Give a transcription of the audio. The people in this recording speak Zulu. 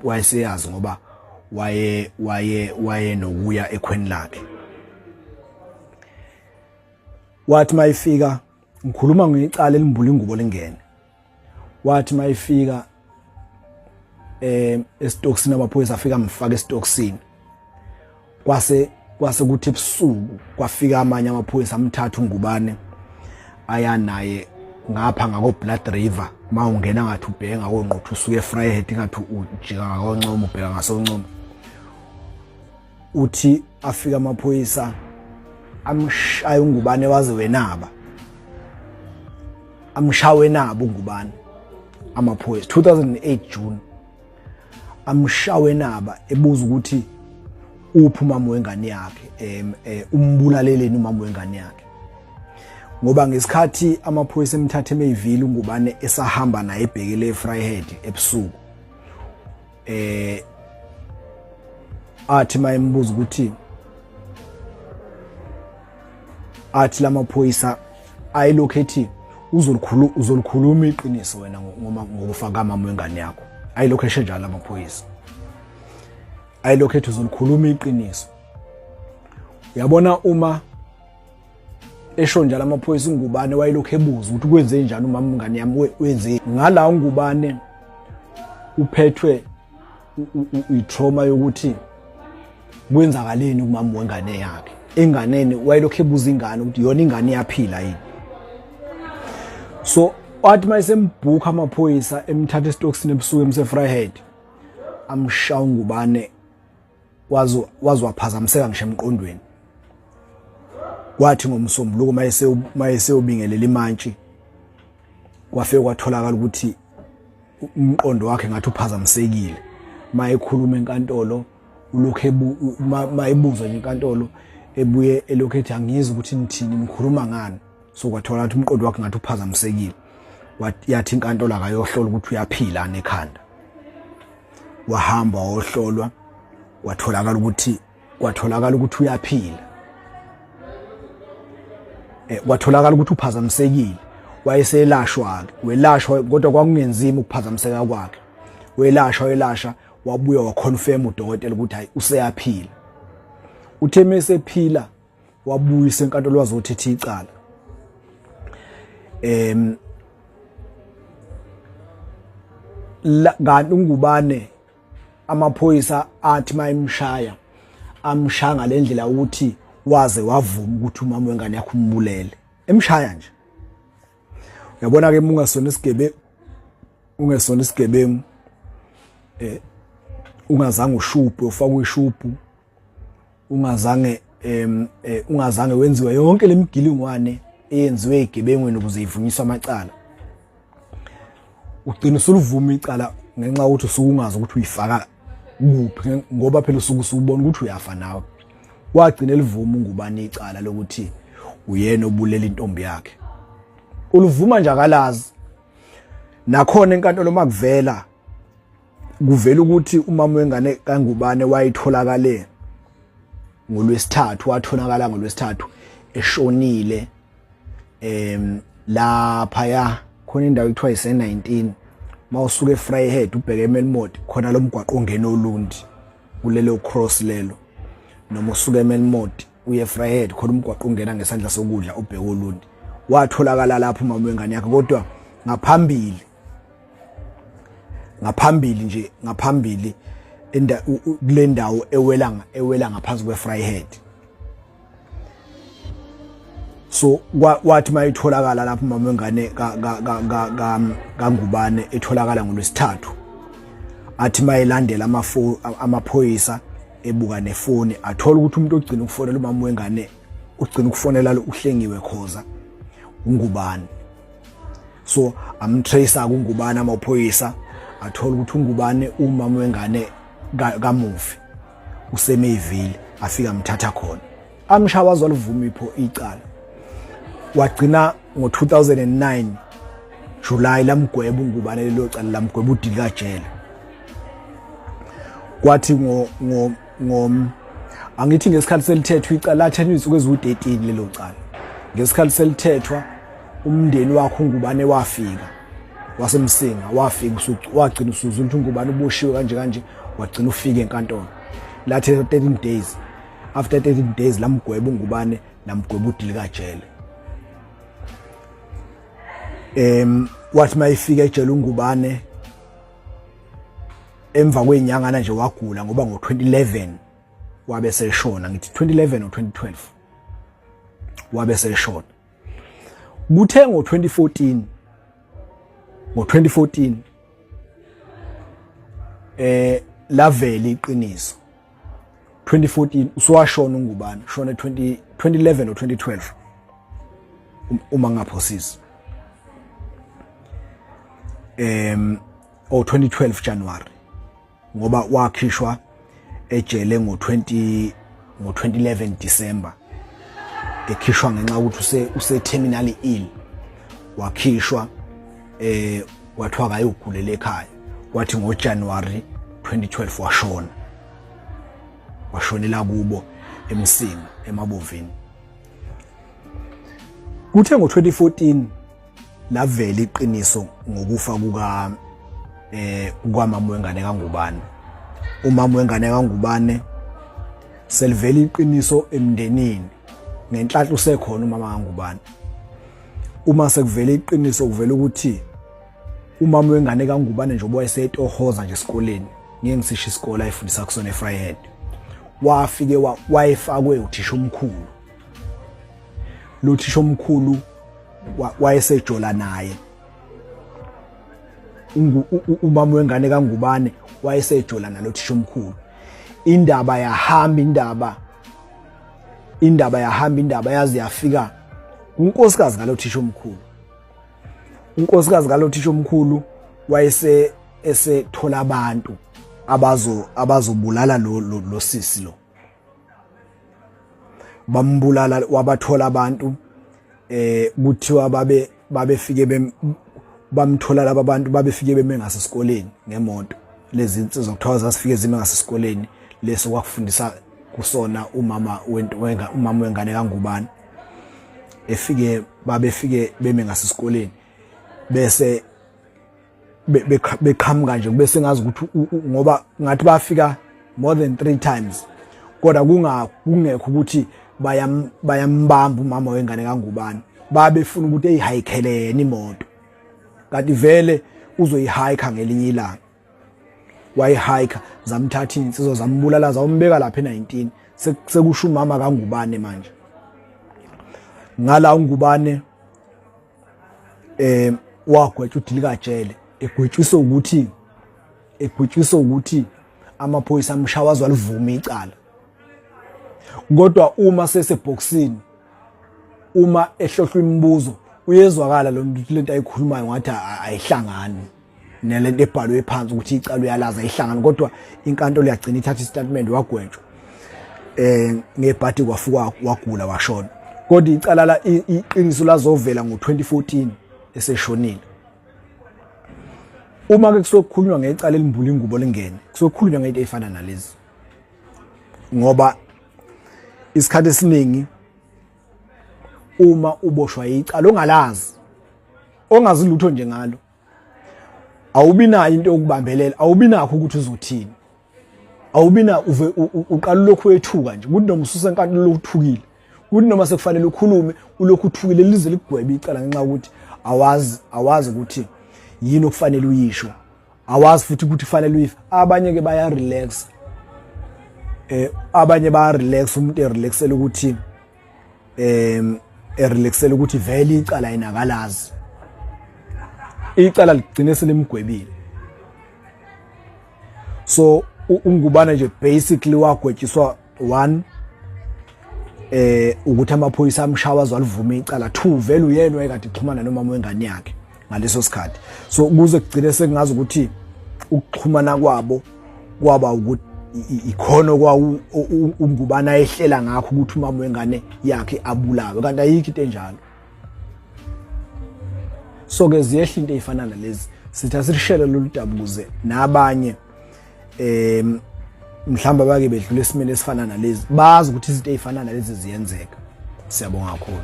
wayeseyazi ngoba waye nokuya ekhweni lakhe. Wathi mayifika ngikhuluma ngicala elimbula ingubo lingene. Wathi mayifika esitokisini amaphoyisa afika amfaka esitokisini. Kwase kuthi ebusuku kwafika amanye amaphoyisa amthatha uNgubane aya naye ngapha ngako Blood River mawungena ngathi ubheka ngakonquthu usuke eFryhead ngathi ujika ngakoNcoma ubheka ngasoNcoma. Uthi afika amaphoyisa amshaya uNgubane waze wenaba. Amshawe nabo uNgubane amaphoyisa 2008 June. Amshawe naba ebuza ukuthi uphi umama wengane yakhe umbulaleleni umama wengane yakhe. Ngoba ngesikhathi amaphoyisa emthathe emeyivile uNgubane esahamba naye ebhekele eFryhead ebusuku athi mayembuza ukuthi athi lamaphoyisa ayilokhethi uzolikhuluma iqiniso wena ngokufa kamama wengane yakho. Ayilokhe njalo amaphoyisa ayilokhethi uzolikhuluma iqiniso. Uyabona uma esho njalo amaphoyisa uNgubane wayelokhe ebuza ukuthi kwenze njani umama wengane yami wenze ngala uNgubane uphethwe itrauma yokuthi kwenzakaleni umama wengane yakhe. Enganeni wayelokhe ebuza ingane ukuthi yona ingane yaphila yini. So wathi mayesembhuka amaphoyisa emthatha esitokisini ebusuku emseFryhead amshaya uNgubane waphazamiseka ngisho emqondweni. Kwathi ngomsombuluko mayeseyobingelela imantshi kwafike kwatholakala ukuthi umqondo wakhe ngathi uphazamisekile. Mayekhuluma enkantolo ulokhe mayebuzwa enkantolo ebuye elokhethi angizwe ukuthi nithini nikhuluma ngani. So kwathola ukuthi umqondo wakhe ngathi uphazamisekile. Yathi inkantolo akayohlola ukuthi uyaphila nekhanda. Wahamba wayohlolwa kwatholakala ukuthi uyaphila. Kwatholakala ukuthi uphazamisekile. Wayeselashwa welashwa kodwa kwakungenzima ukuphazamiseka kwakhe. Welashwa wabuya waconfirm udokotela ukuthi hayi useyaphila. Uthe mesephila wabuyisa enkantolo wazothetha icala. Kanti uNgubane amaphoyisa athi mayimshaya amshaya ngalendlela ukuthi waze wavuma ukuthi umama wengane yakhe umbulele. Emshaya nje. Uyabona ke ungesona isigebengu ungazange ushubhe ufake ishubhu ungazange wenziwe yonke lemigilingwane eyenziwe igebengweni ukuze ivunyiswe amacala. Ugcina usuluvuma icala ngenxa ukuthi usukungazi ukuthi uyifaka kuphi ngoba phela usubona ukuthi uyafa nawe. Wagcina elivuma uNgubane icala lokuthi uyena obulela intombi yakhe. Uluvuma nje akalazi. Nakhona enkantolo makuvela ukuthi umama wengane kaNgubane wayitholakale ngolwesithathu watholakala ngolwesithathu eshonile lapha khona indawo ekuthiwa ise19 mawusuka eFryhead ubheke eMelmont khona lo mgwaqo ongena oLundi kulelo cross lelo. Noma usuka eMelmont uye eFryhead khona umgwaqo ungena ngesandla sokudla ubheke oLundi. Watholakala lapho umama wengane yakhe kodwa ngaphambili kule ndawo ewela ngaphansi kweFryhead. So wathi mayitholakala lapho umama wengane kaNgubane etholakala ngolwesithathu. Athi mayilandela amaphoyisa ebuka nefoni athola ukuthi umuntu ogcina ukufonela umama wengane ugcina ukufonela uHlengiwe Khoza uNgubane. So amtracer kuNgubane amaphoyisa athola ukuthi uNgubane umama wengane kaMufi usemeyivile afika amthatha khona. Amshaya wazolivuma icala. Wagcina ngo2009 July lamgweba uNgubane lelo cala lamgweba udili kajele. Kwathi angithi ngesikhathi selithethwa icala lathethwa izinsuku eziwu13 lelo cala. Ngesikhathi selithethwa umndeni wakhe uNgubane wafika wasemsinga wafika wagcina usuzula ukuthi uNgubane uboshiwe kanje wagcina ufika enkantolo lathi 13 days. After 13 days lamgweba uNgubane lamgweba udilika jele. Wathi mayifika ejele uNgubane emva kwenyangana nje wagula ngoba ngo2011 wabe seshona, ngithi 2011 or 2012 wabe seshona. Kuthe ngo2014 lavela iqiniso. 2014 uswashona uNgubane, shona 2011 or 2012 uma ngaphosisi. Or 2012 January ngoba wakhishwa ejele ngo2011 December, ekhishwa ngenxa ukuthi use terminally ill. Wakhishwa wathiwa akayogulela ekhaya, wathi ngoJanuary 2012 washonela kubo eMsinga eMabovini. Kuthe ngo2014 lavela iqiniso ngokufa kukaMama wengane kaNgubane. Umama wengane kaNgubane selivela iqiniso emndenini ngenhlanhla usekhona umama kaNgubane. Uma sekuvela iqiniso kuvela ukuthi umama wengane kaNgubane nje wayesetohoza nje esikoleni, ngeke ngisisho isikole ayifundisa kusona eFryhead, wafike wayefakwe uthisha omkhulu. Lo thisha omkhulu wayesejola naye. Umama wengane kaNgubane wayesejola nalo thisha omkhulu. Indaba yahamba yazi yafika unkosikazi ngalo thisha omkhulu. Unkosikazi ngalo thisha omkhulu esethola abantu abazobulala lo sisi lo. Bambulala, wabathola abantu kuthiwa babefike bamthola laba bantu babefike beme ngasesikoleni ngemoto. Lezi insizwa kuthiwa zasifike zime ngasesikoleni leso kwakufundisa kusona umama wengane kaNgubane. Babefike beme ngasesikoleni bese beqhamuka nje bese ngazi ukuthi ngoba ngathi bafika more than 3 times, kodwa kungekho ukuthi bayambamba umama wengane kaNgubane. Babefuna ukuthi eyihayikhelene imoto, kanti vele uzoyihayika ngelinye ilanga. Wayihayika zamthatha insizwa zambulala zawumbeka lapha e19. Sekusho umama kaNgubane manje. Ngala uNgubane wagwetshwa udilika jele, egwetshiswa ukuthi amaphoyisa amshawazwa livuma icala. Kodwa uma seseboxini, uma ehlohlwa imibuzo, uyezwakala lo muntu lento ayikhulumayo ngathi ayihlangani nelento ebhalwe phansi ukuthi icala uyalaza ayihlangani. Kodwa inkantolo yagcina ithatha istatement wagwetshwa ngebhadi kwafuka wagula washona. Kodwa icala la iqiniso lazovela ngo2014 eseshonile. Uma ke kusokhulunywa ngecala elimbula ingubo lengene, kusokhulunywa ngento efana nalezi, ngoba isikhathi esiningi uma uboshwa icala ongazi lutho nje ngalo, awubi nayo into yokubambelela, awubi nakho ukuthi uzothini, awubi na uqala lokhu wethuka nje ukuthi noma ususa enkantolo lokuthukile, ukuthi noma sekufanele ukhulume ulokhu uthukile lize likugwebe icala ngenxa ukuthi awazi ukuthi yini okufanele uyisho, awazi futhi ukuthi kufanele uyifa. Abanye ke baya relax, umuntu erelaxela ukuthi vele icala inakalazi, icala ligcine selimgwebile. So uNgubane nje basically wagwetshiswa 1 ukuthi amaphoyisa amshawazwa livuma icala, 2 vele uyena wayekade exhumana nomama wengane yakhe ngaleso sikhathi. So kuze kugcine sekungazi ukuthi ukuxhumana kwaba ukuthi ikhono kwa uNgubane ayehlela ngakho ukuthi umama wengane yakhe abulawe, kanti ayikho into enjalo. So ke ziyehla into ezifana nalezi, sithatha sirishele lolu daba ukuze nabanye mhlamba bake bedlula esimene esifana nalezi bazi ukuthi izinto ezifana nalezi ziyenzeka. Siyabonga kakhulu.